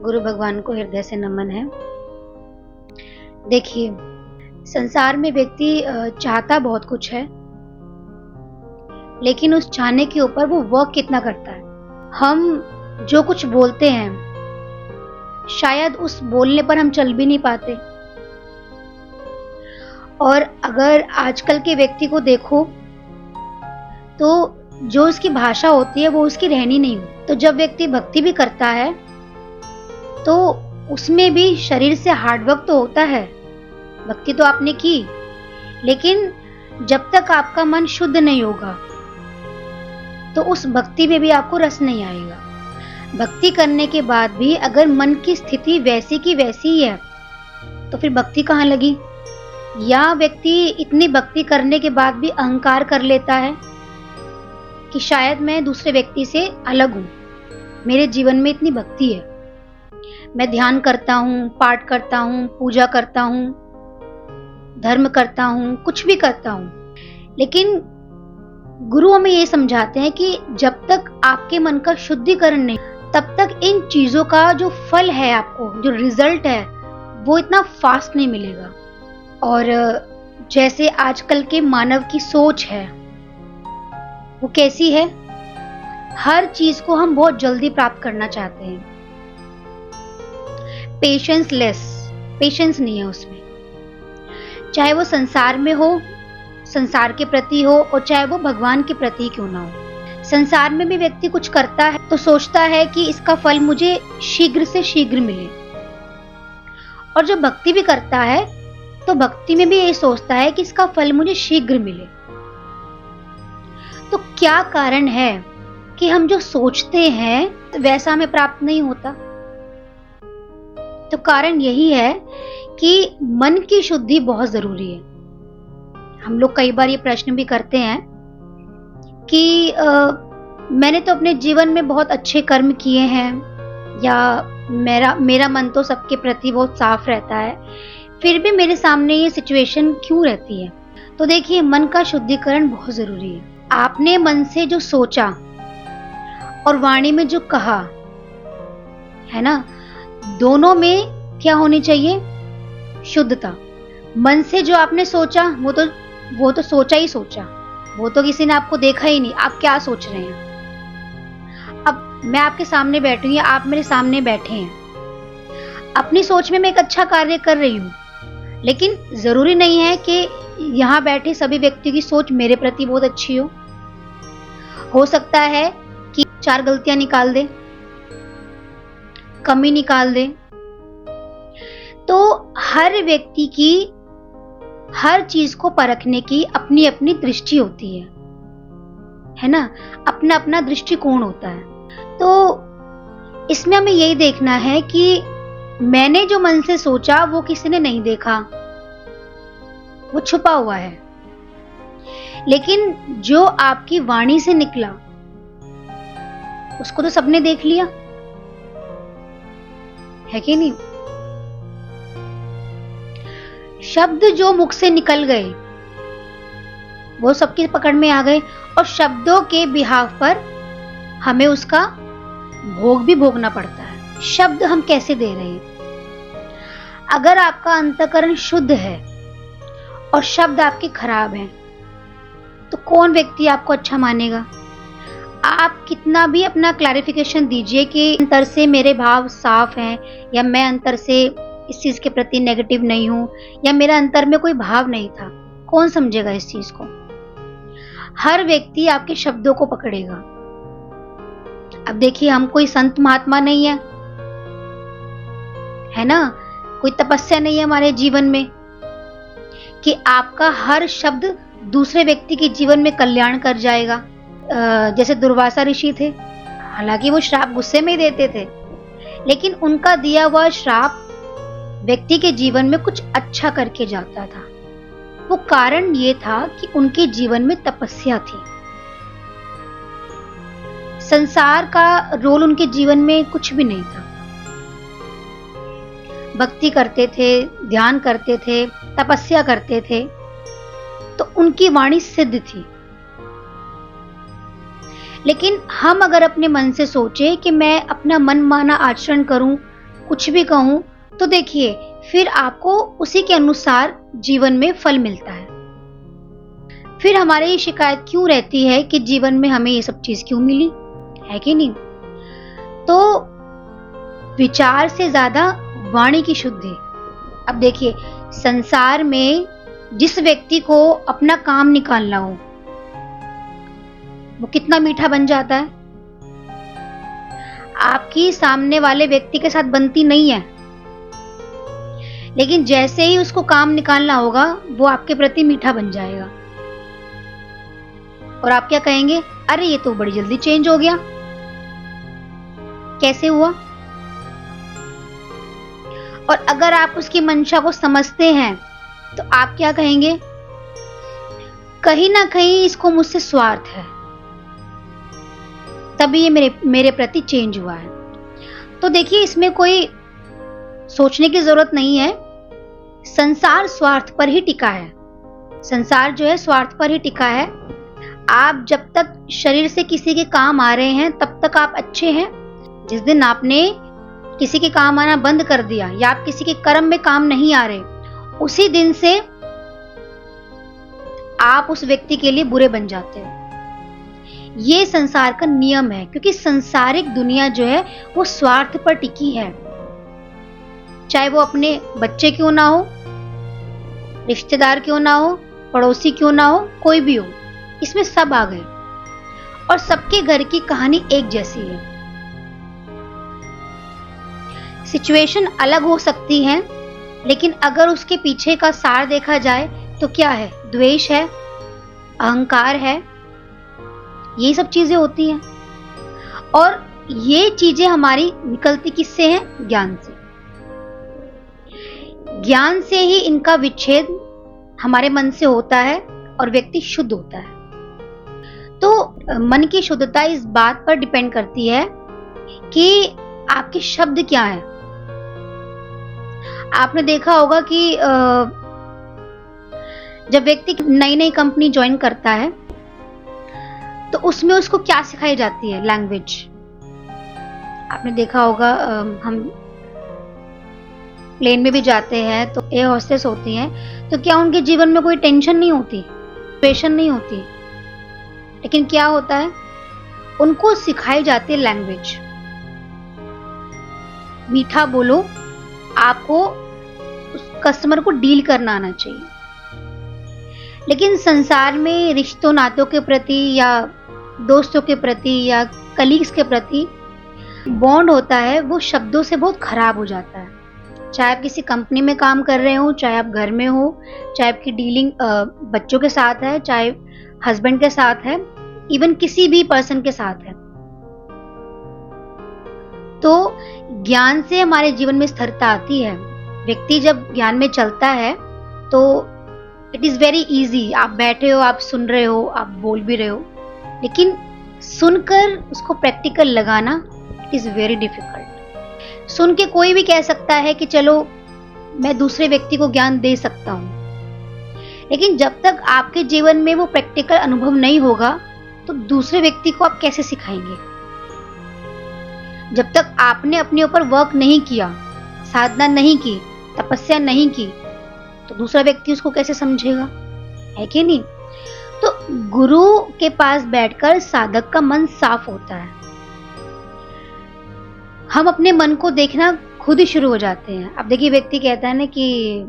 गुरु भगवान को हृदय से नमन है। देखिए, संसार में व्यक्ति चाहता बहुत कुछ है, लेकिन उस चाहने के ऊपर वो वर्क कितना करता है। हम जो कुछ बोलते हैं, शायद उस बोलने पर हम चल भी नहीं पाते। और अगर आजकल के व्यक्ति को देखो तो जो उसकी भाषा होती है वो उसकी रहनी नहीं होती। तो जब व्यक्ति भक्ति भी करता है तो उसमें भी शरीर से हार्डवर्क तो होता है। भक्ति तो आपने की, लेकिन जब तक आपका मन शुद्ध नहीं होगा तो उस भक्ति में भी आपको रस नहीं आएगा। भक्ति करने के बाद भी अगर मन की स्थिति वैसी की वैसी ही है तो फिर भक्ति कहाँ लगी। या व्यक्ति इतनी भक्ति करने के बाद भी अहंकार कर लेता है कि शायद मैं दूसरे व्यक्ति से अलग हूं, मेरे जीवन में इतनी भक्ति है, मैं ध्यान करता हूं, पाठ करता हूं, पूजा करता हूं, धर्म करता हूं, कुछ भी करता हूं, लेकिन गुरु हमें ये समझाते हैं कि जब तक आपके मन का शुद्धिकरण नहीं, तब तक इन चीजों का जो फल है, आपको जो रिजल्ट है, वो इतना फास्ट नहीं मिलेगा। और जैसे आजकल के मानव की सोच है वो कैसी है, हर चीज को हम बहुत जल्दी प्राप्त करना चाहते हैं। पेशेंस नहीं है उसमें, चाहे वो संसार में हो, संसार के प्रति हो, और चाहे वो भगवान के प्रति क्यों ना हो। संसार में भी व्यक्ति कुछ करता है तो सोचता है कि इसका फल मुझे शीघ्र से शीघ्र मिले, और जब भक्ति भी करता है तो भक्ति में भी यही सोचता है कि इसका फल मुझे शीघ्र मिले। तो क्या कारण है कि हम जो सोचते हैं वैसा हमें प्राप्त नहीं होता? तो कारण यही है कि मन की शुद्धि बहुत जरूरी है। हम लोग कई बार ये प्रश्न भी करते हैं कि मैंने तो अपने जीवन में बहुत अच्छे कर्म किए हैं, या मेरा मन तो सबके प्रति बहुत साफ रहता है, फिर भी मेरे सामने ये सिचुएशन क्यों रहती है। तो देखिए, मन का शुद्धिकरण बहुत जरूरी है। आपने मन से जो सोचा और वाणी में जो कहा है ना, दोनों में क्या होनी चाहिए? शुद्धता। मन से जो आपने सोचा वो तो सोचा ही सोचा, वो तो किसी ने आपको देखा ही नहीं, आप क्या सोच रहे हैं। अब मैं आपके सामने बैठी हूं या आप मेरे सामने बैठे हैं, अपनी सोच में मैं एक अच्छा कार्य कर रही हूं, लेकिन जरूरी नहीं है कि यहां बैठे सभी व्यक्तियों की सोच मेरे प्रति बहुत अच्छी हो सकता है कि 4 गलतियां निकाल दे, कमी निकाल दे। तो हर व्यक्ति की हर चीज को परखने की अपनी अपनी दृष्टि होती है ना, अपना अपना दृष्टिकोण होता है। तो इसमें हमें यही देखना है कि मैंने जो मन से सोचा वो किसी ने नहीं देखा, वो छुपा हुआ है, लेकिन जो आपकी वाणी से निकला उसको तो सबने देख लिया, है कि नहीं। शब्द जो मुख से निकल गए वो सबकी पकड़ में आ गए, और शब्दों के बिहाव पर हमें उसका भोग भी भोगना पड़ता है। शब्द हम कैसे दे रहे हैं? अगर आपका अंतःकरण शुद्ध है और शब्द आपके खराब हैं, तो कौन व्यक्ति आपको अच्छा मानेगा? आप कितना भी अपना क्लैरिफिकेशन दीजिए कि अंतर से मेरे भाव साफ हैं, या मैं अंतर से इस चीज के प्रति नेगेटिव नहीं हूं, या मेरा अंतर में कोई भाव नहीं था, कौन समझेगा इस चीज को? हर व्यक्ति आपके शब्दों को पकड़ेगा। अब देखिए, हम कोई संत महात्मा नहीं है ना, कोई तपस्या नहीं है हमारे जीवन में कि आपका हर शब्द दूसरे व्यक्ति के जीवन में कल्याण कर जाएगा। जैसे दुर्वासा ऋषि थे, हालांकि वो श्राप गुस्से में ही देते थे, लेकिन उनका दिया हुआ श्राप व्यक्ति के जीवन में कुछ अच्छा करके जाता था। वो कारण ये था कि उनके जीवन में तपस्या थी। संसार का रोल उनके जीवन में कुछ भी नहीं था। भक्ति करते थे, ध्यान करते थे, तपस्या करते थे, तो उनकी वाणी सिद्ध थी। लेकिन हम अगर अपने मन से सोचे कि मैं अपना मनमाना आचरण करूं कुछ भी कहूँ, तो देखिए फिर आपको उसी के अनुसार जीवन में फल मिलता है। फिर हमारी ये शिकायत क्यों रहती है कि जीवन में हमें ये सब चीज क्यों मिली, है कि नहीं? तो विचार से ज्यादा वाणी की शुद्धि। अब देखिए, संसार में जिस व्यक्ति को अपना काम निकालना हो, वो कितना मीठा बन जाता है। आपकी सामने वाले व्यक्ति के साथ बनती नहीं है, लेकिन जैसे ही उसको काम निकालना होगा, वो आपके प्रति मीठा बन जाएगा। और आप क्या कहेंगे? अरे ये तो बड़ी जल्दी चेंज हो गया, कैसे हुआ? और अगर आप उसकी मंशा को समझते हैं, तो आप क्या कहेंगे? कहीं ना कहीं इसको मुझसे स्वार्थ है, तभी ये मेरे प्रति चेंज हुआ है। तो देखिए, इसमें कोई सोचने की जरूरत नहीं है। संसार स्वार्थ पर ही टिका है। संसार जो है स्वार्थ पर ही टिका है। आप जब तक शरीर से किसी के काम आ रहे हैं, तब तक आप अच्छे हैं। जिस दिन आपने किसी के काम आना बंद कर दिया, या आप किसी के कर्म में काम नहीं आ रहे, उसी दिन से आप उस व्यक्ति के लिए बुरे बन जाते हो। ये संसार का नियम है, क्योंकि संसारिक दुनिया जो है वो स्वार्थ पर टिकी है। चाहे वो अपने बच्चे क्यों ना हो, रिश्तेदार क्यों ना हो, पड़ोसी क्यों ना हो, कोई भी हो, इसमें सब आ गए। और सबके घर की कहानी एक जैसी है। सिचुएशन अलग हो सकती है, लेकिन अगर उसके पीछे का सार देखा जाए तो क्या है? द्वेष है, अहंकार है, ये सब चीजें होती हैं। और ये चीजें हमारी निकलती किससे हैं? ज्ञान से। ज्ञान से ही इनका विच्छेद हमारे मन से होता है और व्यक्ति शुद्ध होता है। तो मन की शुद्धता इस बात पर डिपेंड करती है कि आपके शब्द क्या है। आपने देखा होगा कि जब व्यक्ति नई नई कंपनी ज्वाइन करता है, तो उसमें उसको क्या सिखाई जाती है? लैंग्वेज। आपने देखा होगा, हम प्लेन में भी जाते हैं तो एयर होस्टेस होती हैं, तो क्या उनके जीवन में कोई टेंशन नहीं होती, प्रेशर नहीं होती, लेकिन क्या होता है? उनको सिखाई जाती है लैंग्वेज। मीठा बोलो, आपको उस कस्टमर को डील करना आना चाहिए। लेकिन संसार में रिश्तों नातों के प्रति, या दोस्तों के प्रति, या कलीग्स के प्रति बॉन्ड होता है, वो शब्दों से बहुत खराब हो जाता है। चाहे आप किसी कंपनी में काम कर रहे हो, चाहे आप घर में हो, चाहे आपकी डीलिंग बच्चों के साथ है, चाहे हस्बैंड के साथ है, इवन किसी भी पर्सन के साथ है। तो ज्ञान से हमारे जीवन में स्थिरता आती है। व्यक्ति जब ज्ञान में चलता है तो इट इज वेरी इजी। आप बैठे हो, आप सुन रहे हो, आप बोल भी रहे हो, लेकिन सुनकर उसको प्रैक्टिकल लगाना इट इज वेरी डिफिकल्ट। सुन के कोई भी कह सकता है कि चलो मैं दूसरे व्यक्ति को ज्ञान दे सकता हूं, लेकिन जब तक आपके जीवन में वो प्रैक्टिकल अनुभव नहीं होगा, तो दूसरे व्यक्ति को आप कैसे सिखाएंगे? जब तक आपने अपने ऊपर वर्क नहीं किया, साधना नहीं की, तपस्या नहीं की, तो दूसरा व्यक्ति उसको कैसे समझेगा? है कि नहीं? तो गुरु के पास बैठकर साधक का मन साफ होता है। हम अपने मन को देखना खुद ही शुरू हो जाते हैं। अब देखिए, व्यक्ति कहता है ना कि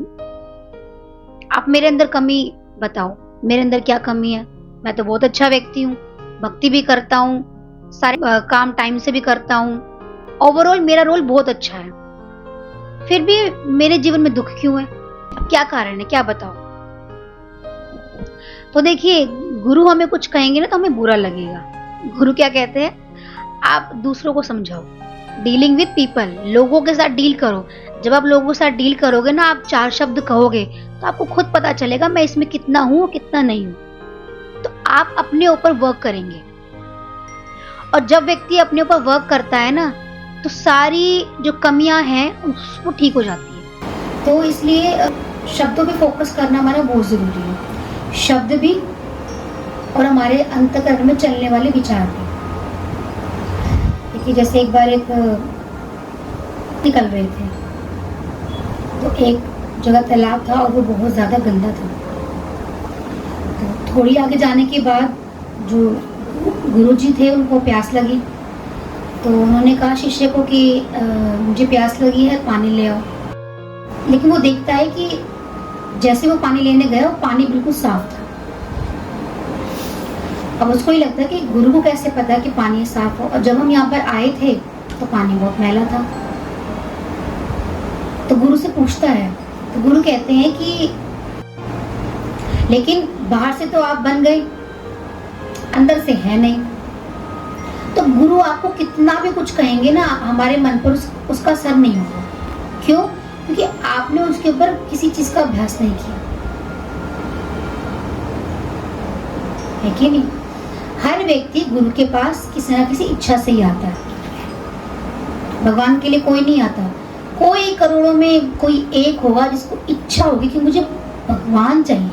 आप मेरे अंदर कमी बताओ, मेरे अंदर क्या कमी है? मैं तो बहुत अच्छा व्यक्ति हूँ, भक्ति भी करता हूँ, सारे काम टाइम से भी करता हूँ, ओवरऑल मेरा रोल बहुत अच्छा है, फिर भी मेरे जीवन में दुख क्यों है? क्या कारण है? क्या बताओ? तो देखिए, गुरु हमें कुछ कहेंगे ना तो हमें बुरा लगेगा। गुरु क्या कहते हैं? आप दूसरों को समझाओ, डीलिंग विद पीपल, लोगों के साथ डील करो। जब आप लोगों के साथ डील करोगे ना, आप 4 शब्द कहोगे तो आपको खुद पता चलेगा मैं इसमें कितना हूं और कितना नहीं हूं। तो आप अपने ऊपर वर्क करेंगे, और जब व्यक्ति अपने ऊपर वर्क करता है ना, तो सारी जो कमियां हैं वो ठीक हो जाती है। तो इसलिए शब्दों पे फोकस करना हमारा बहुत जरूरी है। शब्द भी और हमारे अंतःकरण में चलने वाले विचार भी। देखिए, जैसे एक बार एक निकल रहे थे। तो एक जगह तालाब था और वो बहुत ज़्यादा गंदा था। तो थोड़ी आगे जाने के बाद जो गुरुजी थे उनको प्यास लगी, तो उन्होंने कहा शिष्य को कि मुझे प्यास लगी है, पानी ले आओ। लेकिन वो देखता है कि जैसे वो पानी लेने गया, वो पानी बिल्कुल साफ था। अब उसको ही लगता है कि गुरु को कैसे पता कि पानी साफ हो, और जब हम यहाँ पर आए थे तो पानी बहुत मैला था। तो गुरु से पूछता है, तो गुरु कहते हैं कि लेकिन बाहर से तो आप बन गए, अंदर से है नहीं। तो गुरु आपको कितना भी कुछ कहेंगे ना, हमारे मन पर उसका असर नहीं होगा। क्यों? क्योंकि आपने उसके ऊपर किसी चीज का अभ्यास नहीं किया है कि नहीं। हर व्यक्ति गुरु के पास किसी न किसी इच्छा से ही आता है। भगवान के लिए कोई नहीं आता। कोई करोड़ों में कोई एक होगा जिसको इच्छा होगी कि मुझे भगवान चाहिए,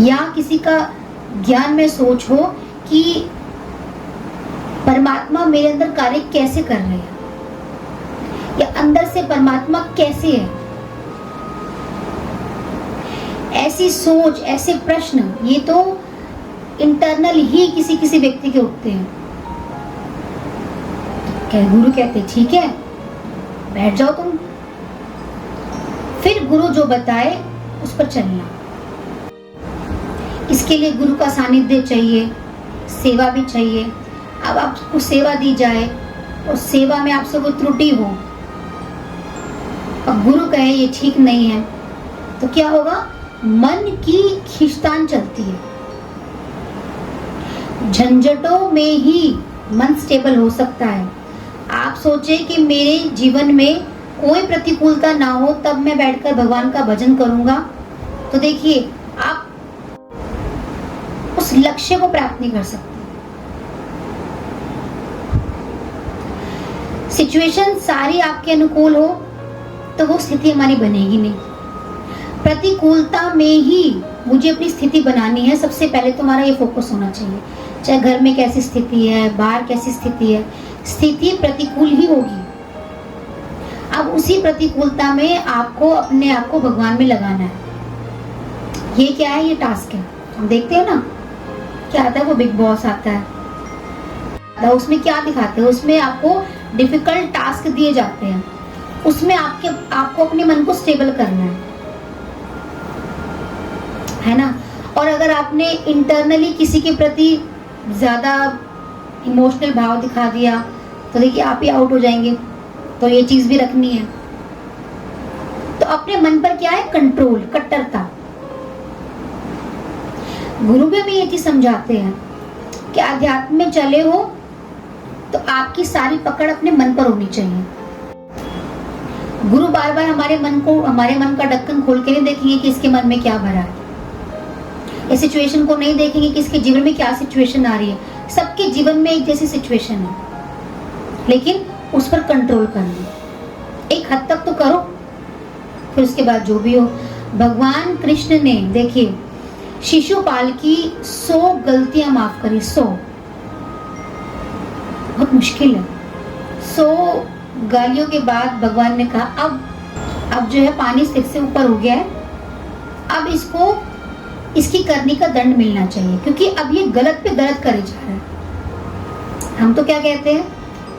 या किसी का ज्ञान में सोच हो कि परमात्मा मेरे अंदर कार्य कैसे कर रहे हैं, या अंदर से परमात्मा कैसे है। ऐसी सोच, ऐसे प्रश्न, ये तो इंटरनल ही किसी किसी व्यक्ति के उठते हैं। गुरु कहते ठीक है, बैठ जाओ तुम, फिर गुरु जो बताए उस पर चलना। इसके लिए गुरु का सानिध्य चाहिए, सेवा भी चाहिए। अब आपको सेवा दी जाए और सेवा में आपसे कोई त्रुटि हो, अब गुरु कहे ये ठीक नहीं है, तो क्या होगा? मन की खींचतान चलती है। झंझटों में ही मन स्टेबल हो सकता है। आप सोचे कि मेरे जीवन में कोई प्रतिकूलता ना हो तब मैं बैठकर भगवान का भजन करूंगा, तो देखिए आप उस लक्ष्य को प्राप्त नहीं कर सकते। सिचुएशन सारी आपके अनुकूल हो तो वो स्थिति हमारी बनेगी नहीं। प्रतिकूलता में ही मुझे अपनी स्थिति बनानी है, सबसे पहले तुम्हारा ये फोकस होना चाहिए। चाहे घर में कैसी स्थिति है, बाहर कैसी स्थिति है, स्थिति प्रतिकूल ही होगी। अब उसी प्रतिकूलता में आपको अपने आप को भगवान में लगाना है। ये क्या है? ये टास्क है। हम देखते हैं ना, क्या आता है, वो बिग बॉस आता है, उसमें क्या दिखाते हैं, उसमें आपको डिफिकल्ट टास्क दिए जाते हैं, उसमें आपको अपने मन को स्टेबल करना है ना। और अगर आपने इंटरनली किसी के प्रति ज्यादा इमोशनल भाव दिखा दिया तो देखिए आप ही आउट हो जाएंगे। तो ये चीज भी रखनी है। तो अपने मन पर क्या है? कंट्रोल, कट्टरता। गुरु भी हमें ये चीज समझाते हैं कि अध्यात्म में चले हो तो आपकी सारी पकड़ अपने मन पर होनी चाहिए। गुरु बार बार हमारे मन का ढक्कन खोल के नहीं देखेंगे कि इसके मन में क्या भरा है। इस सिचुएशन को नहीं देखेंगे कि इसके जीवन में क्या सिचुएशन आ रही है। सबके जीवन में एक जैसी सिचुएशन है, लेकिन उस पर कंट्रोल करना, एक हद तक तो करो, फिर उसके बाद जो भी हो। भगवान कृष्ण ने देखिए शिशुपाल की 100 गलतियां माफ करी। 100 बहुत मुश्किल है। 100 गालियों के बाद भगवान ने कहा अब जो है पानी सिर से ऊपर हो गया है, अब इसकी करनी का दंड मिलना चाहिए, क्योंकि अब ये गलत पे गलत करे जा रहा है। हम तो क्या कहते हैं,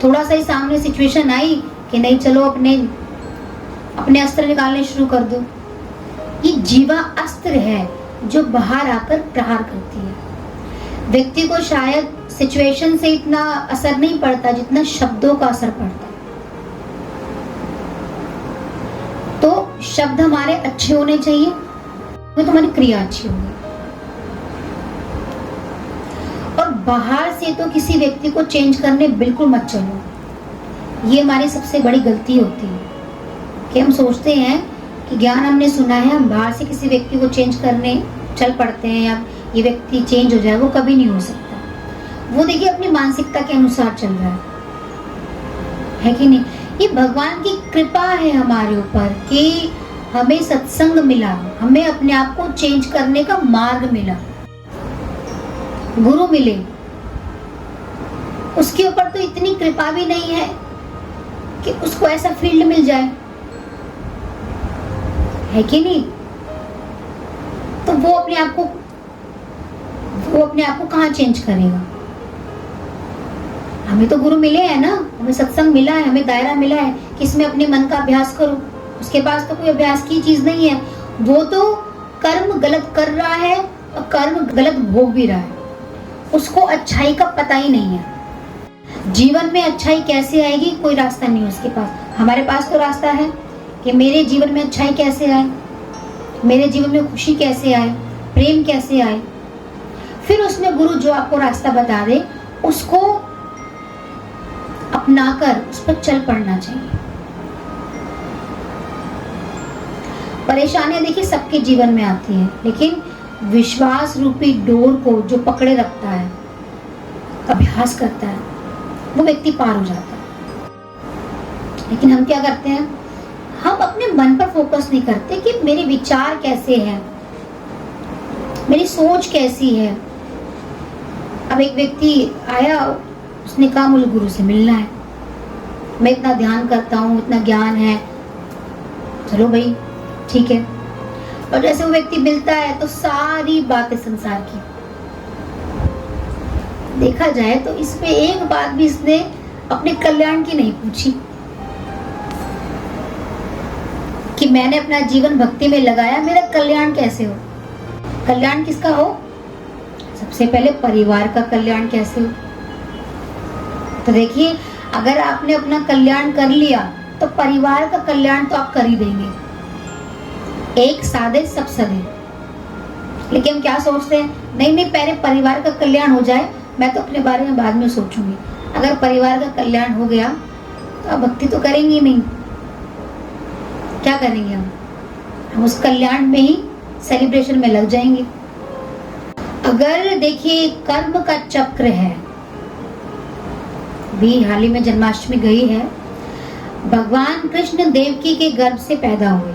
थोड़ा सा ही सामने सिचुएशन आई कि नहीं चलो अपने अस्त्र निकालने शुरू कर दो। ये जीवा अस्त्र है जो बाहर आकर प्रहार करती है। व्यक्ति को शायद सिचुएशन से इतना असर नहीं पड़ता जितना शब्दों का असर पड़ता है। तो शब्द हमारे अच्छे होने चाहिए, तो हमारी क्रिया अच्छी होगी। और बाहर से तो किसी व्यक्ति को चेंज करने बिल्कुल मत चलो। ये हमारी सबसे बड़ी गलती होती है कि हम सोचते हैं कि ज्ञान हमने सुना है, हम बाहर से किसी व्यक्ति को चेंज करने चल पड़ते हैं या ये व्यक्ति चेंज हो जाए। वो कभी नहीं हो सकता। वो देखिए अपनी मानसिकता के अनुसार चल रहा है कि नहीं। ये भगवान की कृपा है हमारे ऊपर कि हमें सत्संग मिला, हमें अपने आप को चेंज करने का मार्ग मिला, गुरु मिले। उसके ऊपर तो इतनी कृपा भी नहीं है कि उसको ऐसा फील्ड मिल जाए, है कि नहीं? तो वो अपने आप को कहाँ चेंज करेगा? हमें तो गुरु मिले हैं ना, हमें सत्संग मिला है, हमें दायरा मिला है कि इसमें अपने मन का अभ्यास करो। उसके पास तो कोई अभ्यास की चीज नहीं है, वो तो कर्म गलत कर रहा है और कर्म गलत भोग भी रहा है। उसको अच्छाई का पता ही नहीं है। जीवन में अच्छाई कैसे आएगी, कोई रास्ता नहीं है उसके पास। हमारे पास तो रास्ता है कि मेरे जीवन में अच्छाई कैसे आए, मेरे जीवन में खुशी कैसे आए, प्रेम कैसे आए। फिर उसमें गुरु जो आपको रास्ता बता दे उसको अपनाकर उस पर चल पड़ना चाहिए। परेशानियां देखिए सबके जीवन में आती है, लेकिन विश्वास रूपी डोर को जो पकड़े रखता है, अभ्यास करता है, वो व्यक्ति पार हो जाता है। लेकिन हम क्या करते हैं, हम अपने मन पर फोकस नहीं करते कि मेरे विचार कैसे हैं, मेरी सोच कैसी है। अब एक व्यक्ति आया, उसने कहा मुझे गुरु से मिलना है, मैं इतना ध्यान करता हूँ, इतना ज्ञान है, चलो भाई ठीक है। और जैसे वो व्यक्ति मिलता है तो सारी बातें संसार की, देखा जाए तो इसमें एक बात भी इसने अपने कल्याण की नहीं पूछी कि मैंने अपना जीवन भक्ति में लगाया, मेरा कल्याण कैसे हो। कल्याण किसका हो? सबसे पहले परिवार का कल्याण कैसे हो। तो देखिए, अगर आपने अपना कल्याण कर लिया तो परिवार का कल्याण तो आप कर ही देंगे। एक साधे सब सधे। लेकिन हम क्या सोचते हैं, नहीं पहले परिवार का कल्याण हो जाए, मैं तो अपने बारे में बाद में सोचूंगी। अगर परिवार का कल्याण हो गया तो आप भक्ति तो करेंगे नहीं। क्या करेंगे हम उस कल्याण में ही सेलिब्रेशन में लग जाएंगे। अगर देखिए कर्म का चक्र है, भी हाल ही में जन्माष्टमी गई है, भगवान कृष्ण देवकी के गर्भ से पैदा हुए।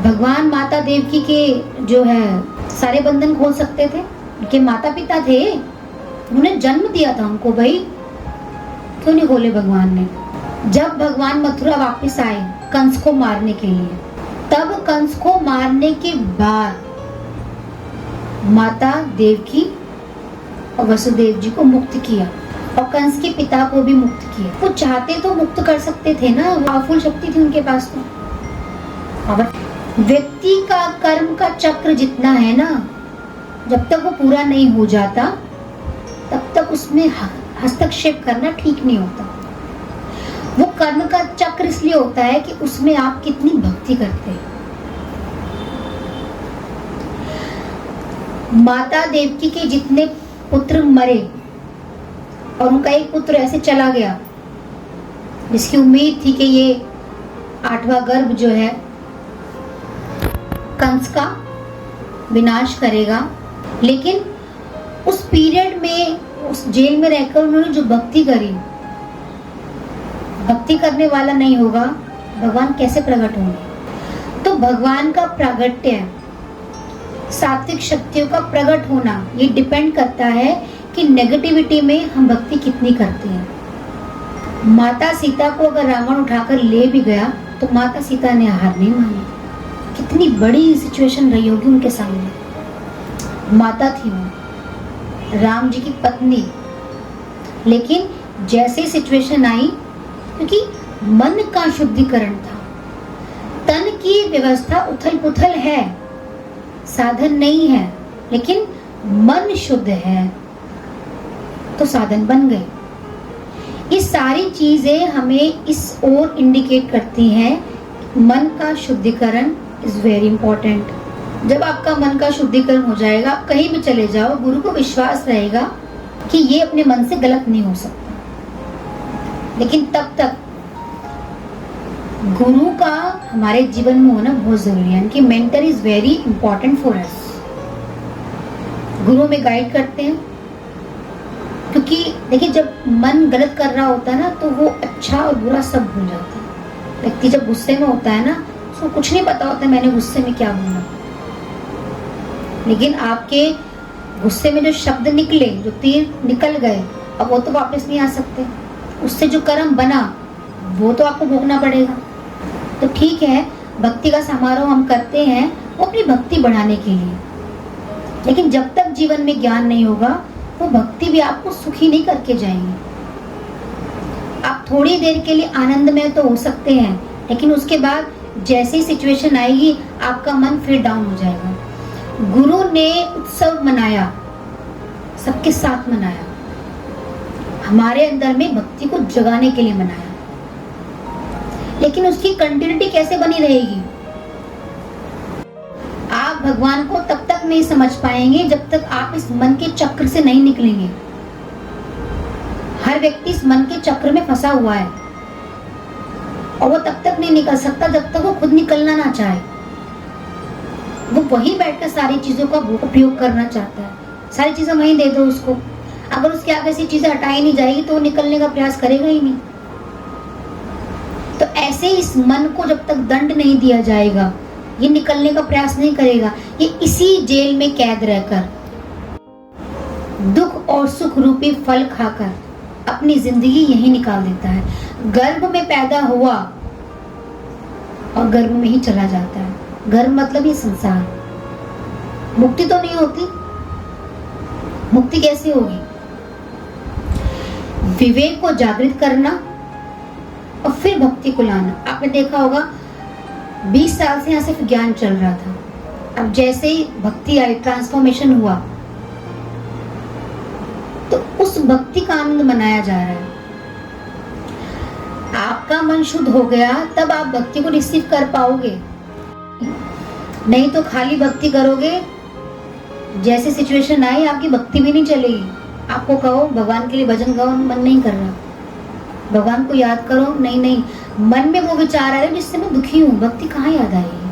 भगवान माता देवकी के जो है सारे बंधन खोल सकते थे, उनके माता पिता थे, उन्होंने जन्म दिया था उनको, भाई क्यों नहीं खोले भगवान ने। जब भगवान मथुरा वापस आए कंस को मारने के लिए, तब कंस को मारने के बाद माता देवकी और वसुदेव जी को मुक्त किया और कंस के पिता को भी मुक्त किया। वो चाहते तो मुक्त कर सकते थे ना, पावरफुल शक्ति थी उनके पास तो। और व्यक्ति का कर्म का चक्र जितना है ना, जब तक वो पूरा नहीं हो जाता तब तक उसमें हस्तक्षेप करना ठीक नहीं होता। वो कर्म का चक्र इसलिए होता है कि उसमें आप कितनी भक्ति करते हैं। माता देवकी के जितने पुत्र मरे और उनका एक पुत्र ऐसे चला गया जिसकी उम्मीद थी कि ये 8वां गर्भ जो है कंस का विनाश करेगा, लेकिन उस पीरियड में उस जेल में रहकर उन्होंने जो भक्ति करी, भक्ति करने वाला नहीं होगा, भगवान कैसे प्रकट होंगे। तो भगवान का प्रागट्य, सात्विक शक्तियों का प्रकट होना, ये डिपेंड करता है कि नेगेटिविटी में हम भक्ति कितनी करते हैं। माता सीता को अगर रावण उठाकर ले भी गया तो माता सीता ने हार नहीं मानी। कितनी बड़ी सिचुएशन रही होगी उनके सामने। माता थी वो, राम जी की पत्नी, लेकिन जैसे सिचुएशन आई, क्योंकि मन का शुद्धिकरण था, तन की व्यवस्था उथल पुथल है, साधन नहीं है, लेकिन मन शुद्ध है तो साधन बन गए। ये सारी चीजें हमें इस ओर इंडिकेट करती हैं, मन का शुद्धिकरण इज वेरी इंपॉर्टेंट। जब आपका मन का शुद्धिकरण हो जाएगा, आप कहीं भी चले जाओ, गुरु को विश्वास रहेगा कि ये अपने मन से गलत नहीं हो सकता। लेकिन तब तक गुरु का हमारे जीवन में होना बहुत जरूरी है, कि mentor is very important for us. गुरु हमें गाइड करते हैं, क्योंकि देखिए जब मन गलत कर रहा होता है ना, तो वो अच्छा और बुरा सब भूल जाता है। व्यक्ति जब गुस्से में होता है ना, उसको कुछ नहीं पता होता मैंने गुस्से में क्या बोला, लेकिन आपके गुस्से में जो शब्द निकले, जो तीर निकल गए, अब वो तो वापस नहीं आ सकते। उससे जो कर्म बना वो तो आपको भोगना पड़ेगा। तो ठीक है, भक्ति का समारोह हम करते हैं वो अपनी भक्ति बढ़ाने के लिए, लेकिन जब तक जीवन में ज्ञान नहीं होगा वो भक्ति भी आपको सुखी नहीं करके जाएंगे। आप थोड़ी देर के लिए आनंद में तो हो सकते हैं, लेकिन उसके बाद जैसी सिचुएशन आएगी आपका मन फिर डाउन हो जाएगा। गुरु ने उत्सव मनाया, सबके साथ मनाया, हमारे अंदर में भक्ति को जगाने के लिए मनाया, लेकिन उसकी कंटिन्यूटी कैसे बनी रहेगी? आप भगवान को तब तक नहीं समझ पाएंगे जब तक आप इस मन के चक्र से नहीं निकलेंगे। हर व्यक्ति इस मन के चक्र में फंसा हुआ है और वो तब तक नहीं निकल सकता जब तक वो खुद निकलना ना चाहे। वो वहीं बैठकर सारी चीजों का उपयोग करना चाहता है, सारी चीजें वहीं दे दो उसको। अगर उसके आगे से चीजें हटाई नहीं जाएगी तो वो निकलने का प्रयास करेगा ही नहीं। तो ऐसे इस मन को जब तक दंड नहीं दिया जाएगा ये निकलने का प्रयास नहीं करेगा। ये इसी जेल में कैद रहकर दुख और सुख रूपी फल खाकर अपनी जिंदगी यही निकाल देता है। गर्भ में पैदा हुआ और गर्भ में ही चला जाता है। गर्भ मतलब ये संसार। मुक्ति तो नहीं होती। मुक्ति कैसे होगी? विवेक को जागृत करना और फिर भक्ति को लाना। आपने देखा होगा 20 साल से यहाँ सिर्फ ज्ञान चल रहा था, अब जैसे ही भक्ति आई, ट्रांसफॉर्मेशन हुआ, तो उस भक्ति का आनंद मनाया जा रहा है। आपका मन शुद्ध हो गया तब आप भक्ति को रिसीव कर पाओगे, नहीं तो खाली भक्ति करोगे, जैसी सिचुएशन आई आपकी भक्ति भी नहीं चलेगी। आपको कहो भगवान के लिए भजन गाओ, मन नहीं कर रहा, भगवान को याद करो, नहीं, मन में वो विचार आ रहे जिससे मैं दुखी हूं, भक्ति कहाँ याद आएगी?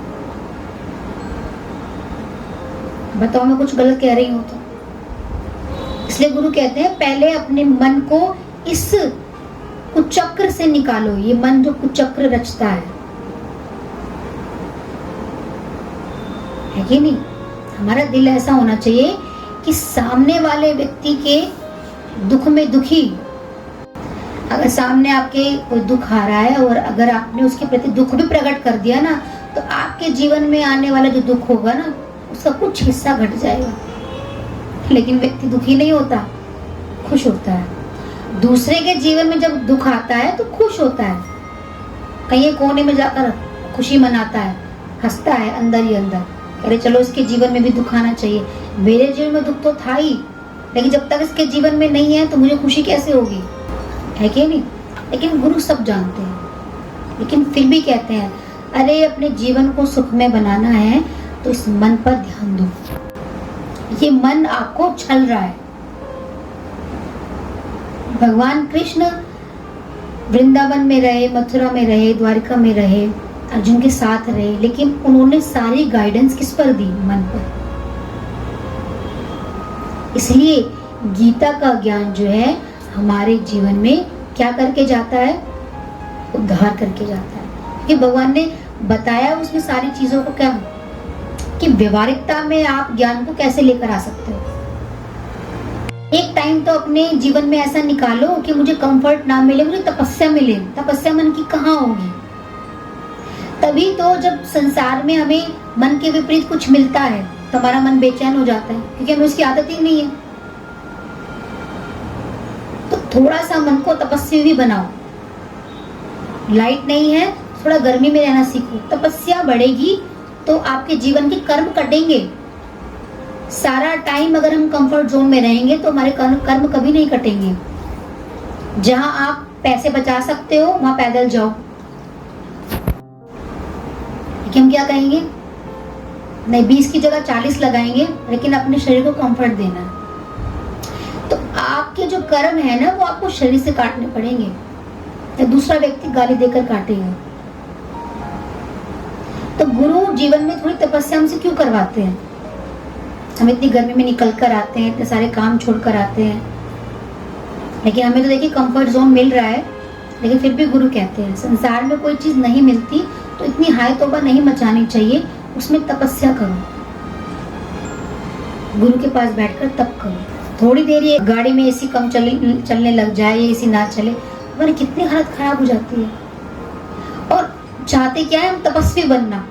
बताओ मैं कुछ गलत कह रही हूं तो? इसलिए गुरु कहते हैं पहले अपने मन को इस कुचक्र से निकालो। ये मन जो कुचक्र रचता है कि नहीं? हमारा दिल ऐसा होना चाहिए कि सामने वाले व्यक्ति के दुख में दुखी, अगर सामने आपके कोई दुख आ रहा है और अगर आपने उसके प्रति दुख भी प्रकट कर दिया ना, तो आपके जीवन में आने वाला जो दुख होगा ना उसका कुछ हिस्सा घट जाएगा। लेकिन व्यक्ति दुखी नहीं होता, खुश होता है। दूसरे के जीवन में जब दुख आता है तो खुश होता है, कहीं कोने में जाकर खुशी मनाता है, हंसता है अंदर ही अंदर, अरे चलो इसके जीवन में भी दुख आना चाहिए। मेरे जीवन में दुख तो था ही, लेकिन जब तक इसके जीवन में नहीं है तो मुझे खुशी कैसे होगी? है कि नहीं? लेकिन गुरु सब जानते हैं, लेकिन फिर भी कहते हैं अरे अपने जीवन को सुखमय बनाना है तो इस मन पर ध्यान दो। ये मन आपको छल रहा है। भगवान कृष्ण वृंदावन में रहे, मथुरा में रहे, द्वारिका में रहे, अर्जुन के साथ रहे, लेकिन उन्होंने सारी गाइडेंस किस पर दी? मन पर। इसलिए गीता का ज्ञान जो है हमारे जीवन में क्या करके जाता है? उद्धार करके जाता है। क्योंकि भगवान ने बताया उसमें सारी चीजों को क्या, कि व्यवहारिकता में आप ज्ञान को कैसे लेकर आ सकते हो। एक टाइम तो अपने जीवन में ऐसा निकालो कि मुझे कंफर्ट ना मिले, मुझे तपस्या मिले। तपस्या मन की कहाँ होगी? तभी तो जब संसार में हमें मन के विपरीत कुछ मिलता है तो हमारा मन बेचैन हो जाता है, क्योंकि हमें उसकी आदत ही नहीं है। तो थोड़ा सा मन को तपस्वी भी बनाओ। लाइट नहीं है, थोड़ा गर्मी में रहना सीखो। तपस्या बढ़ेगी तो आपके जीवन के कर्म कटेंगे। सारा टाइम अगर हम कंफर्ट जोन में रहेंगे तो हमारे कर्म कभी नहीं कटेंगे। जहां आप पैसे बचा सकते हो वहां पैदल जाओ। लेकिन हम क्या कहेंगे? नहीं, 20 की जगह 40 लगाएंगे, लेकिन अपने शरीर को कंफर्ट देना है। तो आपके जो कर्म है ना वो आपको शरीर से काटने पड़ेंगे, या दूसरा व्यक्ति गाली देकर काटेगा। तो गुरु जीवन में थोड़ी तपस्या हमसे क्यों करवाते हैं? हम इतनी गर्मी में निकल कर आते हैं, इतने सारे काम छोड़ कर आते हैं, लेकिन हमें तो देखिए कंफर्ट जोन मिल रहा है। लेकिन फिर भी गुरु कहते हैं संसार में कोई चीज नहीं मिलती तो इतनी हाय तौबा नहीं मचानी चाहिए, उसमें तपस्या करो। गुरु के पास बैठकर तप करो। थोड़ी देर ये गाड़ी में एसी कम चलने लग जाए, एसी ना चले, हमारी कितनी हालत खराब हो जाती है। चाहते क्या है, हम तपस्वी बनना।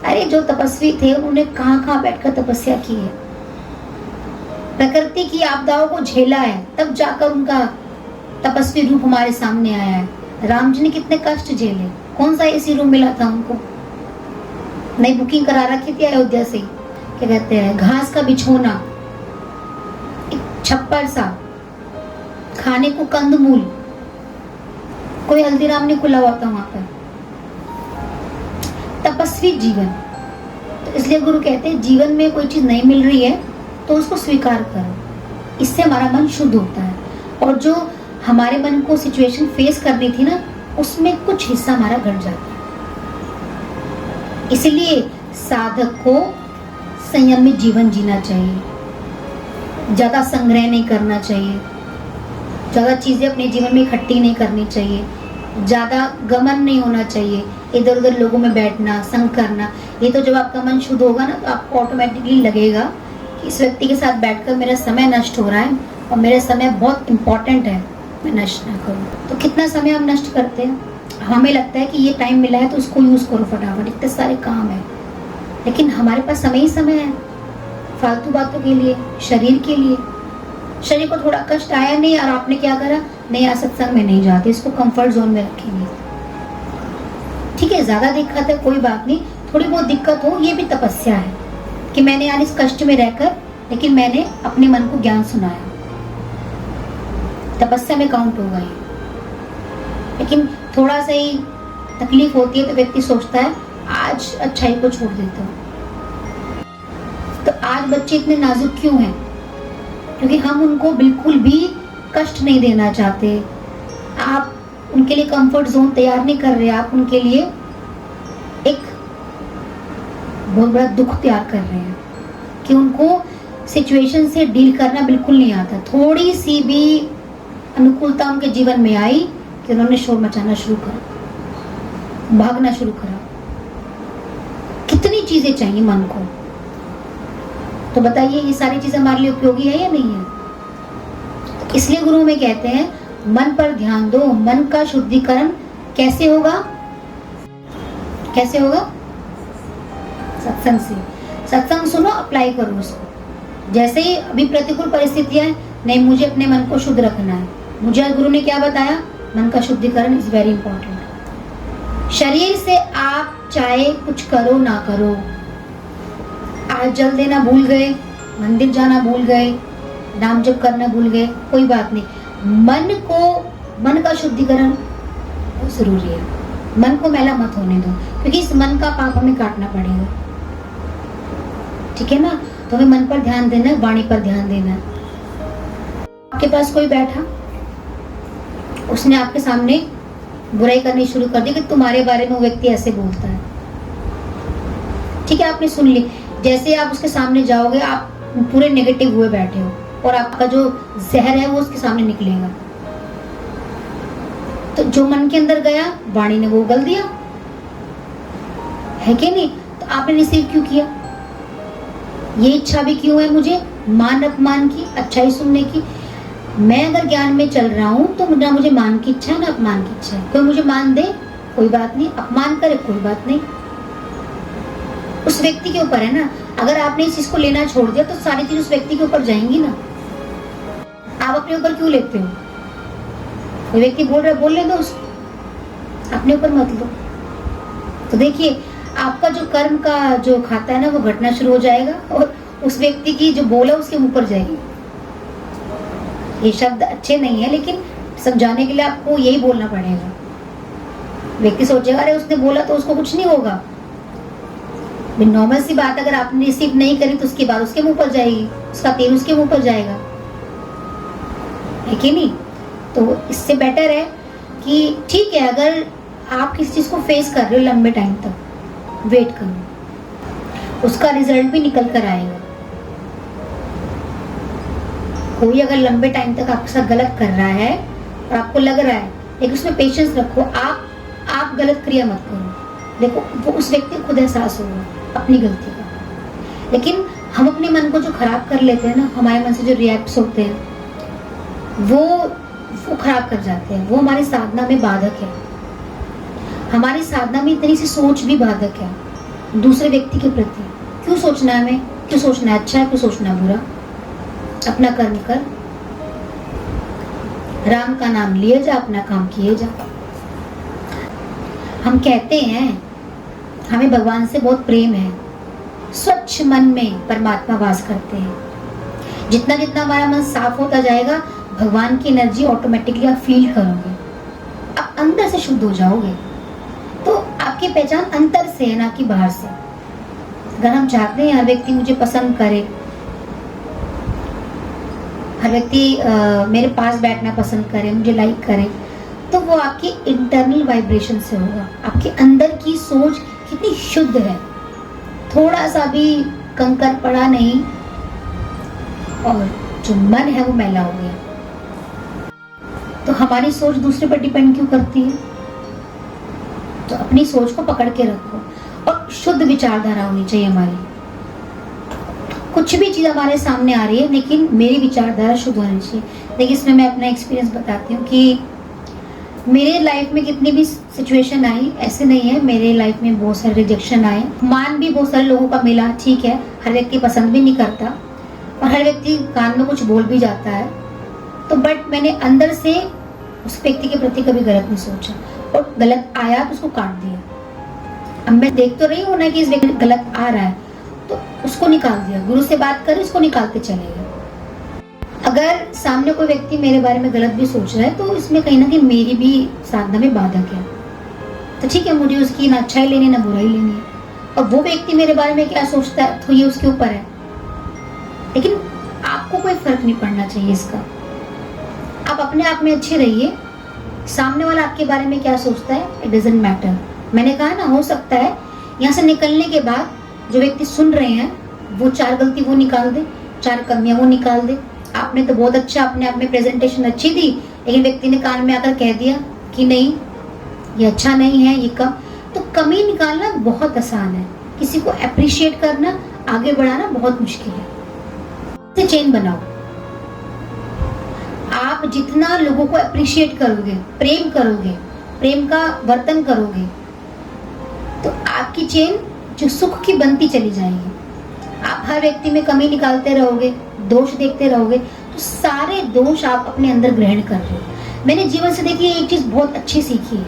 अरे जो तपस्वी थे उन्होंने कहाँ कहाँ बैठकर तपस्या की है, प्रकृति की आपदाओं को झेला है, तब जाकर उनका तपस्वी रूप हमारे सामने आया है। राम जी ने कितने कष्ट झेले, कौन सा एसी रूम मिला था उनको, नई बुकिंग करा रखी थी अयोध्या से, क्या कहते हैं, घास का बिछोना, एक छप्पर सा, खाने को कंदमूल, कोई हल्दीराम नहीं खुला हुआ था वहां पर। तपस्वी जीवन। तो इसलिए गुरु कहते हैं जीवन में कोई चीज नहीं मिल रही है तो उसको स्वीकार करो, इससे हमारा मन शुद्ध होता है। और जो हमारे मन को सिचुएशन फेस करनी थी ना, उसमें कुछ हिस्सा हमारा घट जाता है। इसलिए साधक को संयमित जीवन जीना चाहिए, ज्यादा संग्रह नहीं करना चाहिए, ज्यादा चीजें अपने जीवन में इकट्ठी नहीं करनी चाहिए, ज्यादा गमन नहीं होना चाहिए, इधर उधर लोगों में बैठना, संग करना। ये तो जब आपका मन शुद्ध होगा ना, तो आपको ऑटोमेटिकली लगेगा कि इस व्यक्ति के साथ बैठकर मेरा समय नष्ट हो रहा है और मेरा समय बहुत इंपॉर्टेंट है, मैं नष्ट ना करूं। तो कितना समय हम नष्ट करते हैं, हमें लगता है कि ये टाइम मिला है तो उसको यूज करो फटाफट, इतने सारे काम है, लेकिन हमारे पास समय ही समय है फालतू बातों के लिए, शरीर के लिए। शरीर को थोड़ा कष्ट आया नहीं और आपने क्या करा, नहीं आज सत्संग में नहीं जाते, इसको कंफर्ट जोन में रखेंगे। ठीक है, ज्यादा दिक्कत है कोई बात नहीं, थोड़ी बहुत दिक्कत हो, ये भी तपस्या है कि मैंने यार इस कष्ट में रहकर, लेकिन मैंने अपने मन को ज्ञान सुनाया, तपस्या में काउंट होगा ये। लेकिन थोड़ा सा ही तकलीफ होती है तो व्यक्ति सोचता है आज अच्छाई को छोड़ देता हूँ। तो आज बच्चे इतने नाजुक क्यों हैं, क्योंकि हम उनको बिल्कुल भी कष्ट नहीं देना चाहते। आप उनके लिए कंफर्ट जोन तैयार नहीं कर रहे, आप उनके लिए एक बहुत बड़ा दुख तैयार कर रहे हैं कि उनको सिचुएशन से डील करना बिल्कुल नहीं आता। थोड़ी सी भी अनुकूलता उनके जीवन में आई कि उन्होंने शोर मचाना शुरू करा, भागना शुरू करा। कितनी चीजें चाहिए मन को, तो बताइए ये सारी चीजें हमारे लिए उपयोगी है या नहीं है। तो इसलिए गुरु में कहते हैं मन पर ध्यान दो। मन का शुद्धिकरण कैसे होगा, कैसे होगा, सत्संग से। सत्संग सुनो, अप्लाई करो उसको। जैसे ही अभी प्रतिकूल परिस्थितियां, नहीं मुझे अपने मन को शुद्ध रखना है, मुझे गुरु ने क्या बताया, मन का शुद्धिकरण इज वेरी इंपॉर्टेंट। शरीर से आप चाहे कुछ करो ना करो, आज जल देना भूल गए, मंदिर जाना भूल गए, नाम जप करना भूल गए, कोई बात नहीं, मन का शुद्धिकरण जरूरी है। मन को मैला मत होने दो, क्योंकि इस मन का पाप हमें काटना पड़ेगा। ठीक है ना, तो हमें मन पर ध्यान देना है, वाणी पर ध्यान देना है। आपके पास कोई बैठा, उसने आपके सामने बुराई करनी शुरू कर दी कि तुम्हारे बारे में वो व्यक्ति ऐसे बोलता है। ठीक है, आपने सुन ली, जैसे आप उसके सामने जाओगे आप पूरे नेगेटिव हुए बैठे हो और आपका जो जहर है वो उसके सामने निकलेगा। तो जो मन के अंदर गया, वाणी ने वो उगल दिया, है कि नहीं। तो आपने रिसीव क्यों किया, ये इच्छा भी क्यों है मुझे, मान अपमान की, अच्छाई सुनने की। मैं अगर ज्ञान में चल रहा हूं तो ना मुझे मान की इच्छा है ना अपमान की इच्छा है। कोई मुझे मान दे कोई बात नहीं, अपमान करे कोई बात नहीं, उस व्यक्ति के ऊपर है ना। अगर आपने इस चीज को लेना छोड़ दिया तो सारी चीज उस व्यक्ति के ऊपर जाएंगी ना। आप अपने ऊपर क्यों लेते हो, कोई व्यक्ति बोल रहा है बोलने दो उसको, अपने ऊपर मत लो। तो देखिए आपका जो कर्म का जो खाता है ना वो घटना शुरू हो जाएगा और उस व्यक्ति की जो बोला उसके मुंह पर जाएगी। ये शब्द अच्छे नहीं है, लेकिन समझाने के लिए आपको यही बोलना पड़ेगा। व्यक्ति सोचेगा अरे उसने बोला तो उसको कुछ नहीं होगा, नॉर्मल सी बात, अगर आपने रिसीव नहीं करी तो उसके बाद उसके मुंह पर जाएगी, उसका तेल उसके मुंह पर जाएगा, है कि नहीं। तो इससे बेटर है कि ठीक है, अगर आप किसी चीज को फेस कर रहे हो लंबे टाइम तक, वेट करो, उसका रिजल्ट भी निकल कर आएगा। कोई अगर लंबे टाइम तक आपके साथ गलत कर रहा है और आपको लग रहा है, लेकिन उसमें पेशेंस रखो। आप गलत क्रिया मत करो, देखो वो उस व्यक्ति को खुद एहसास होगा अपनी गलती का। लेकिन हम अपने मन को जो खराब कर लेते हैं ना, हमारे मन से जो रिएक्ट्स होते हैं वो खराब कर जाते हैं, वो हमारी साधना में बाधक है। हमारी साधना में इतनी सी सोच भी बाधक है दूसरे व्यक्ति के प्रति। क्यों सोचना है हमें, क्यों सोचना है अच्छा है, क्यों सोचना है बुरा। अपना कर्म कर, राम का नाम लिए जा, अपना काम किए जा। हम कहते हैं हमें भगवान से बहुत प्रेम है, स्वच्छ मन में परमात्मा वास करते हैं। जितना जितना हमारा मन साफ होता जाएगा, भगवान की एनर्जी ऑटोमेटिकली आप फील करोगे, आप अंदर से शुद्ध हो जाओगे। तो आपकी पहचान अंतर से है, ना कि बाहर से। अगर हम चाहते हैं हर व्यक्ति मुझे पसंद करे, हर व्यक्ति मेरे पास बैठना पसंद करे, मुझे लाइक करे, तो वो आपकी इंटरनल वाइब्रेशन से होगा। आपके अंदर की सोच कितनी शुद्ध है, थोड़ा सा भी कंकर पड़ा नहीं, और जो मन है वो मैला हो गया। तो हमारी सोच दूसरे पर डिपेंड क्यों करती है? तो अपनी सोच को पकड़ के रखो, और शुद्ध विचारधारा होनी चाहिए हमारी। कुछ भी चीज हमारे सामने आ रही है, लेकिन मेरी विचारधारा शुद्ध होनी चाहिए। देखिए, इसमें मैं अपना एक्सपीरियंस बताती हूँ कि मेरे लाइफ में कितनी भी सिचुएशन आई, ऐसे नहीं है, मेरे लाइफ में बहुत सारे रिजेक्शन आए, मान भी बहुत सारे लोगों का मिला, ठीक है, हर व्यक्ति पसंद भी नहीं करता, और हर व्यक्ति कान में कुछ बोल भी जाता है। तो बट मैंने अंदर से उस व्यक्ति के प्रति कभी गलत नहीं सोचा, और गलत आया तो उसको काट दिया। अब मैं देख तो रही हूँ ना कि इस व्यक्ति गलत आ रहा है, तो उसको निकाल दिया। गुरु से बात करें, उसको निकालते चले गए। अगर सामने कोई व्यक्ति मेरे बारे में गलत भी सोच रहा है, तो इसमें कहीं ना कहीं मेरी भी साधना में बाधक है। तो ठीक है, मुझे उसकी ना अच्छाई लेनी ना बुराई लेनी है, और वो व्यक्ति मेरे बारे में क्या सोचता है तो ये उसके ऊपर है। लेकिन आपको कोई फर्क नहीं पड़ना चाहिए इसका। आप अपने आप में अच्छे रहिए, सामने वाला आपके बारे में क्या सोचता है इट डजंट मैटर। मैंने कहा ना, हो सकता है यहाँ से निकलने के बाद जो व्यक्ति सुन रहे हैं वो 4 गलती वो निकाल दे, 4 कमियां वो निकाल दे। आपने तो बहुत अच्छा अपने आप में प्रेजेंटेशन अच्छी दी, लेकिन व्यक्ति ने कान में आकर कह दिया कि नहीं ये अच्छा नहीं है, ये कम। तो कमी निकालना बहुत आसान है, किसी को अप्रिशिएट करना, आगे बढ़ाना बहुत मुश्किल है। चेन बनाओ। आप जितना लोगों को अप्रिशिएट करोगे, प्रेम करोगे, प्रेम का वर्तन करोगे, तो आपकी चेन जो सुख की बनती चली जाएगी। आप हर व्यक्ति में कमी निकालते रहोगे, दोष देखते रहोगे, तो सारे दोष आप अपने अंदर ग्रहण कर रहे हो। मैंने जीवन से देखिए एक चीज बहुत अच्छी सीखी है,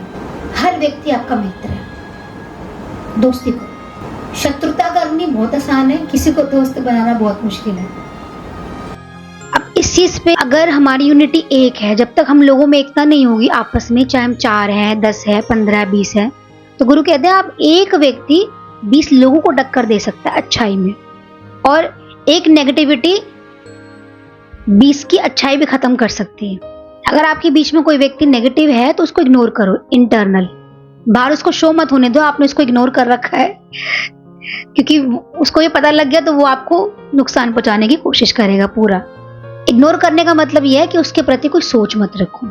हर व्यक्ति आपका मित्र है। दोस्ती को शत्रुता करनी बहुत आसान है, किसी को दोस्त बनाना बहुत मुश्किल है। अब इस चीज पे अगर हमारी यूनिटी एक है, जब तक हम लोगों में एकता नहीं होगी आपस में, चाहे हम 4 हैं, 10 है, 15 है, 20 है, तो गुरु कहते हैं आप एक व्यक्ति 20 लोगों को टक्कर दे सकता है अच्छाई में, और एक नेगेटिविटी 20 की अच्छाई भी खत्म कर सकती है। अगर आपके बीच में कोई व्यक्ति नेगेटिव है तो उसको इग्नोर करो, इंटरनल, बाहर उसको शो मत होने दो आपने उसको इग्नोर कर रखा है, क्योंकि उसको ये पता लग गया तो वो आपको नुकसान पहुंचाने की कोशिश करेगा पूरा। इग्नोर करने का मतलब यह है कि उसके प्रति कोई सोच मत रखो,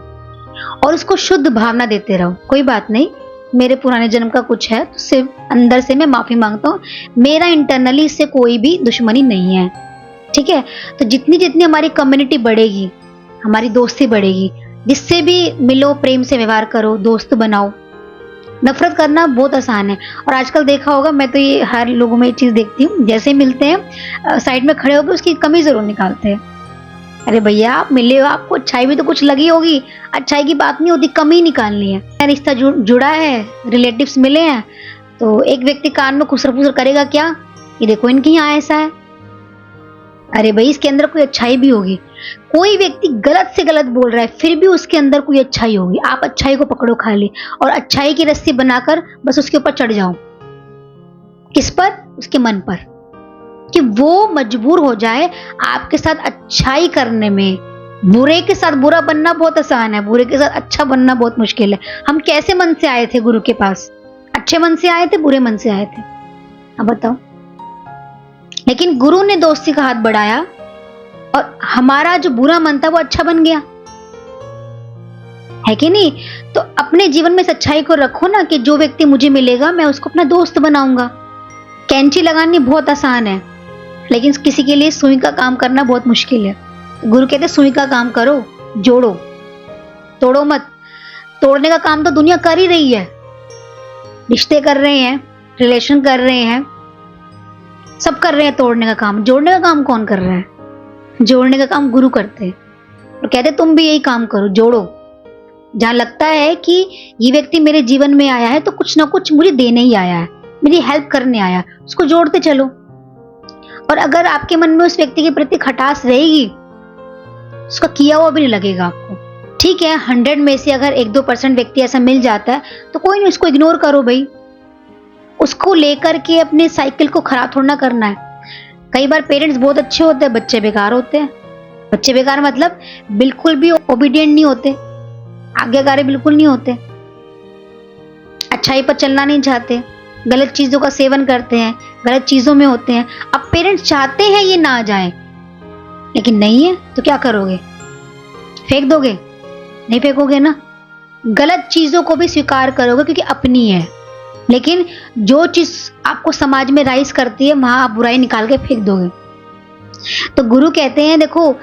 और उसको शुद्ध भावना देते रहो। कोई बात नहीं, मेरे पुराने जन्म का कुछ है तो सिर्फ अंदर से मैं माफी मांगता हूँ, मेरा इंटरनली इससे कोई भी दुश्मनी नहीं है, ठीक है। तो जितनी जितनी हमारी कम्युनिटी बढ़ेगी, हमारी दोस्ती बढ़ेगी, जिससे भी मिलो प्रेम से व्यवहार करो, दोस्त बनाओ। नफरत करना बहुत आसान है, और आजकल देखा होगा, मैं तो ये हर लोगों में ये चीज देखती हूँ, जैसे मिलते हैं साइड में खड़े होकर उसकी कमी जरूर निकालते हैं। अरे भैया आप मिले हो, आपको अच्छाई भी तो कुछ लगी होगी, अच्छाई की बात नहीं होती, कमी निकालनी है। रिश्ता जुड़ा है, रिलेटिव्स मिले हैं, तो एक व्यक्ति कान में खुसर फुसर करेगा क्या, ये देखो इनके यहाँ ऐसा है, अरे भाई इसके अंदर कोई अच्छाई भी होगी। कोई व्यक्ति गलत से गलत बोल रहा है, फिर भी उसके अंदर कोई अच्छाई होगी। आप अच्छाई को पकड़ो खाली, और अच्छाई की रस्सी बनाकर बस उसके ऊपर चढ़ जाओ। किस पर? उसके मन पर, कि वो मजबूर हो जाए आपके साथ अच्छाई करने में। बुरे के साथ बुरा बनना बहुत आसान है, बुरे के साथ अच्छा बनना बहुत मुश्किल है। हम कैसे मन से आए थे गुरु के पास? अच्छे मन से आए थे, बुरे मन से आए थे? अब बताओ। लेकिन गुरु ने दोस्ती का हाथ बढ़ाया, और हमारा जो बुरा मन था वो अच्छा बन गया, है कि नहीं? तो अपने जीवन में सच्चाई को रखो ना, कि जो व्यक्ति मुझे मिलेगा मैं उसको अपना दोस्त बनाऊंगा। कैंची लगानी बहुत आसान है, लेकिन किसी के लिए सुई का काम करना बहुत मुश्किल है। गुरु कहते सुई का काम करो, जोड़ो, तोड़ो मत। तोड़ने का काम तो दुनिया कर ही रही है, रिश्ते कर रहे हैं, रिलेशन कर रहे हैं, सब कर रहे हैं तोड़ने का काम। जोड़ने का काम कौन कर रहा है? जोड़ने का काम गुरु करते हैं और कहते तुम भी यही काम करो, जोड़ो। जहां लगता है कि ये व्यक्ति मेरे जीवन में आया है तो कुछ ना कुछ मुझे देने ही आया है, मेरी हेल्प करने आया, उसको जोड़ते चलो। और अगर आपके मन में उस व्यक्ति के प्रति खटास रहेगी, उसका किया हुआ भी नहीं लगेगा आपको। ठीक है, 100 में से अगर 1-2% व्यक्ति ऐसा मिल जाता है तो कोई नहीं, उसको इग्नोर करो भाई। उसको लेकर के अपने साइकिल को खराब थोड़ा ना करना है। कई बार पेरेंट्स बहुत अच्छे होते हैं, बच्चे बेकार होते हैं। बच्चे बेकार मतलब बिल्कुल भी ओबीडियंट नहीं होते, आज्ञाकारी बिल्कुल नहीं होते, अच्छाई पर चलना नहीं चाहते, गलत चीजों का सेवन करते हैं, गलत चीजों में होते हैं। अब पेरेंट्स चाहते हैं ये ना जाए, लेकिन नहीं है तो क्या करोगे? फेंक दोगे? नहीं फेंकोगे ना। गलत चीजों को भी स्वीकार करोगे क्योंकि अपनी है, लेकिन जो चीज आपको समाज में राइज करती है वहां आप बुराई निकाल के फेंक दोगे। तो गुरु कहते हैं देखो,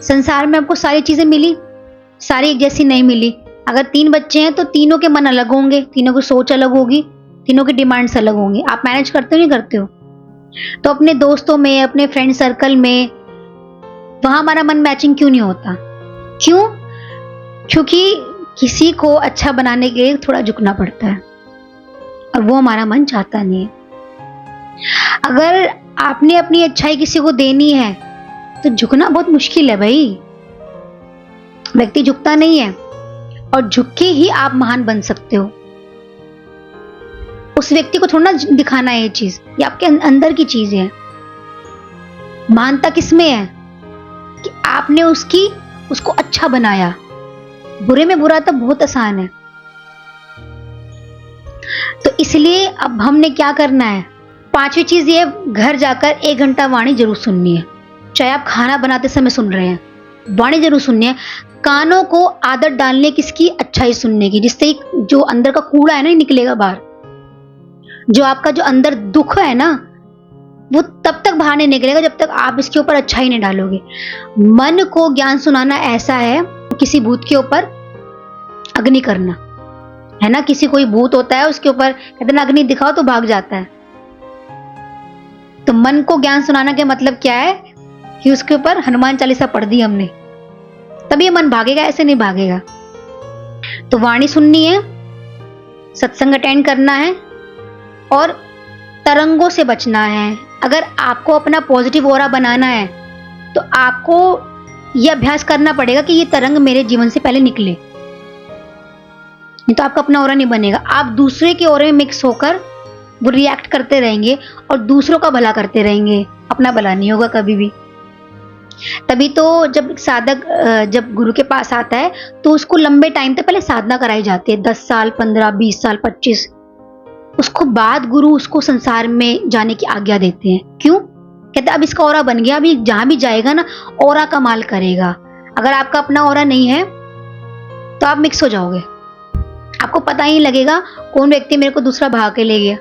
संसार में आपको सारी चीजें मिली, सारी एक जैसी नहीं मिली। अगर 3 बच्चे हैं तो तीनों के मन अलग होंगे, तीनों की सोच अलग होगी, तीनों की डिमांड्स अलग होंगी। आप मैनेज करते हो नहीं करते हो? तो अपने दोस्तों में, अपने फ्रेंड सर्कल में, वहां हमारा मन मैचिंग क्यों नहीं होता? क्यों? क्योंकि किसी को अच्छा बनाने के लिए थोड़ा झुकना पड़ता है और वो हमारा मन चाहता नहीं है। अगर आपने अपनी अच्छाई किसी को देनी है तो झुकना बहुत मुश्किल है भाई। व्यक्ति झुकता नहीं है और झुक के ही आप महान बन सकते हो। उस व्यक्ति को थोड़ा ना दिखाना है ये चीज, ये आपके अंदर की चीज है। महानता किसमें है? कि आपने उसको अच्छा बनाया। बुरे में बुरा तो बहुत आसान है। तो इसलिए अब हमने क्या करना है? 5वीं चीज ये, घर जाकर 1 घंटा वाणी जरूर सुननी है। चाहे आप खाना बनाते समय सुन रहे हैं, वाणी जरूर सुननी है। कानों को आदत डालने किसकी? अच्छाई सुनने की, जिससे जो अंदर का कूड़ा है ना निकलेगा बाहर। जो आपका जो अंदर दुख है ना वो तब तक बाहर नहीं निकलेगा जब तक आप इसके ऊपर अच्छाई नहीं डालोगे। मन को ज्ञान सुनाना ऐसा है, किसी भूत के ऊपर अग्नि करना है ना। किसी कोई भूत होता है, उसके ऊपर कहते ना अग्नि दिखाओ तो भाग जाता है। तो मन को ज्ञान सुनाना का मतलब क्या है? कि उसके ऊपर हनुमान चालीसा पढ़ दी हमने, तभी ये मन भागेगा, ऐसे नहीं भागेगा। तो वाणी सुननी है, सत्संग अटेंड करना है और तरंगों से बचना है। अगर आपको अपना पॉजिटिव ऑरा बनाना है तो आपको यह अभ्यास करना पड़ेगा कि ये तरंग मेरे जीवन से पहले निकले, नहीं तो आपका अपना ऑरा नहीं बनेगा। आप दूसरे के ऑरे में मिक्स होकर वो रिएक्ट करते रहेंगे और दूसरों का भला करते रहेंगे, अपना भला नहीं होगा कभी भी। तभी तो जब साधक जब गुरु के पास आता है तो उसको लंबे टाइम तक पहले साधना कराई जाती है, 10 साल, 15, 20 साल, 25। उसको बाद गुरु उसको संसार में जाने की आज्ञा देते हैं। क्यों? कहते अब इसका ऑरा बन गया, अभी जहां भी जाएगा ना ऑरा कमाल करेगा। अगर आपका अपना ऑरा नहीं है तो आप मिक्स हो जाओगे, आपको पता ही लगेगा कौन व्यक्ति मेरे को दूसरा भाग के ले गया।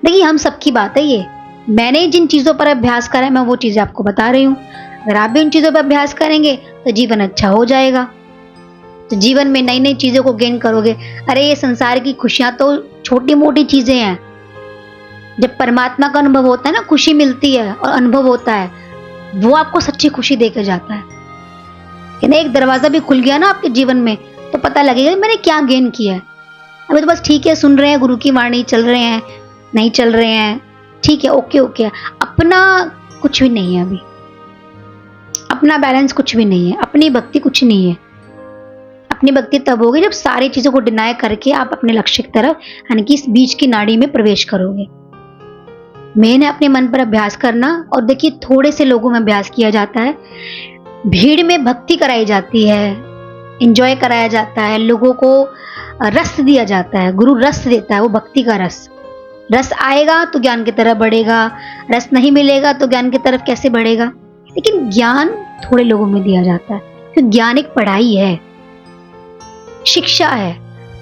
देखिए हम सबकी बात है ये, मैंने जिन चीजों पर अभ्यास करा है मैं वो चीजें आपको बता रही हूँ। अगर आप भी उन चीजों पर अभ्यास करेंगे तो जीवन अच्छा हो जाएगा, तो जीवन में नई नई चीजों को गेन करोगे। अरे ये संसार की खुशियां तो छोटी मोटी चीजें हैं। जब परमात्मा का अनुभव होता है ना, खुशी मिलती है और अनुभव होता है, वो आपको सच्ची खुशी देकर जाता है। कि एक दरवाजा भी खुल गया ना आपके जीवन में तो पता लगेगा मैंने क्या गेन किया है। अभी तो बस ठीक है, सुन रहे हैं गुरु की वाणी, चल रहे हैं, नहीं चल रहे हैं, ठीक है, ओके ओके। अपना कुछ भी नहीं है, अभी अपना बैलेंस कुछ भी नहीं है, अपनी भक्ति कुछ नहीं है। अपनी भक्ति तब होगी जब सारी चीजों को डिनाय करके आप अपने लक्ष्य की तरफ, यानी कि इस बीच की नाड़ी में प्रवेश करोगे। मेन है अपने मन पर अभ्यास करना। और देखिए थोड़े से लोगों में अभ्यास किया जाता है, भीड़ में भक्ति कराई जाती है, एंजॉय कराया जाता है, लोगों को रस दिया जाता है। गुरु रस देता है, वो भक्ति का रस। रस आएगा तो ज्ञान की तरफ बढ़ेगा, रस नहीं मिलेगा तो ज्ञान की तरफ कैसे बढ़ेगा। लेकिन ज्ञान थोड़े लोगों में दिया जाता है, क्योंकि ज्ञान एक पढ़ाई है, शिक्षा है।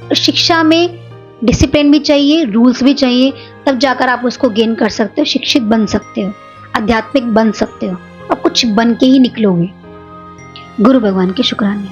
और शिक्षा में डिसिप्लिन भी चाहिए, रूल्स भी चाहिए, तब जाकर आप उसको गेन कर सकते हो, शिक्षित बन सकते हो, आध्यात्मिक बन सकते हो और कुछ बन के ही निकलोगे। गुरु भगवान के शुक्राने।